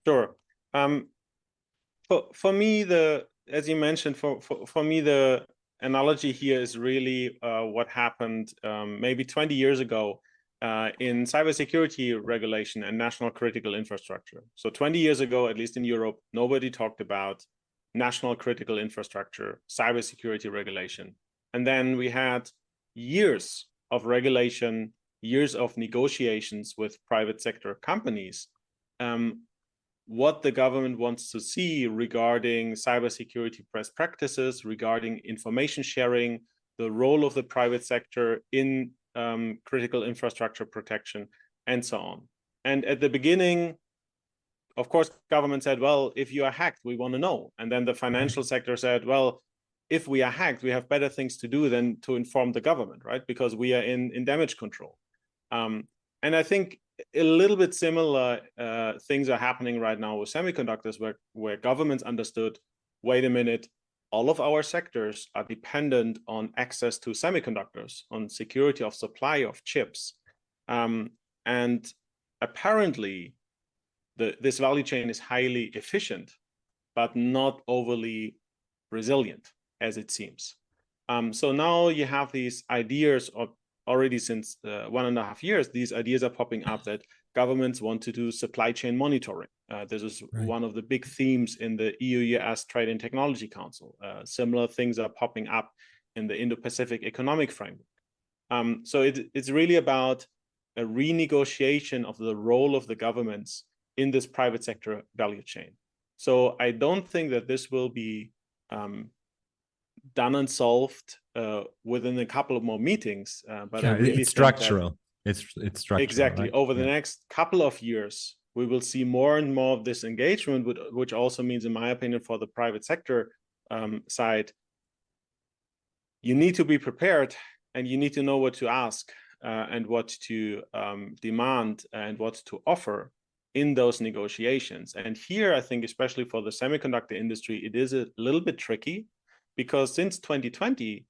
Sure. For me, as you mentioned, for me, the analogy here is really what happened maybe 20 years ago in cybersecurity regulation and national critical infrastructure. So 20 years ago, at least in Europe, nobody talked about national critical infrastructure, cybersecurity regulation. And then we had years of regulation, years of negotiations with private sector companies. What the government wants to see regarding cybersecurity best practices, regarding information sharing, the role of the private sector in critical infrastructure protection, and so on. And at the beginning, of course, government said, well, if you are hacked, we want to know. And then the financial sector said, well, if we are hacked, we have better things to do than to inform the government, right? Because we are in damage control. And I think a little bit similar things are happening right now with semiconductors, where governments understood, wait a minute, all of our sectors are dependent on access to semiconductors, on security of supply of chips. And apparently, this value chain is highly efficient, but not overly resilient, as it seems. So now you have these ideas of already since 1.5 years, these ideas are popping up that governments want to do supply chain monitoring. This is one of the big themes in the EU-US Trade and Technology Council. Similar things are popping up in the Indo-Pacific Economic Framework. So it's really about a renegotiation of the role of the governments in this private sector value chain. So I don't think that this will be done and solved within a couple of more meetings, but I really it's structural. It's structural. Exactly. Right? Over the next couple of years, we will see more and more of this engagement, which also means, in my opinion, for the private sector side, you need to be prepared and you need to know what to ask and what to demand and what to offer in those negotiations. And here, I think, especially for the semiconductor industry, it is a little bit tricky, because since 2020,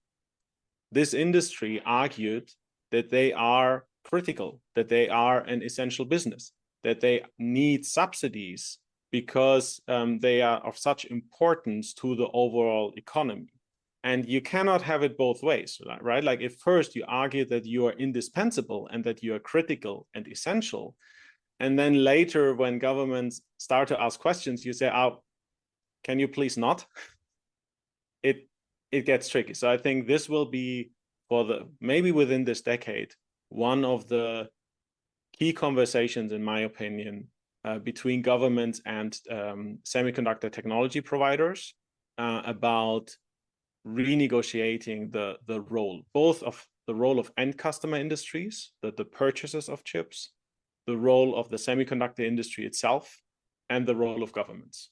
this industry argued that they are critical, that they are an essential business, that they need subsidies because they are of such importance to the overall economy. And you cannot have it both ways, right? Like, if first you argue that you are indispensable and that you are critical and essential, and then later when governments start to ask questions, you say, oh, can you please not? It gets tricky. So I think this will be, for maybe within this decade, one of the key conversations, in my opinion, between governments and semiconductor technology providers about renegotiating the role, both of the role of end customer industries, the purchasers of chips, the role of the semiconductor industry itself, and the role of governments.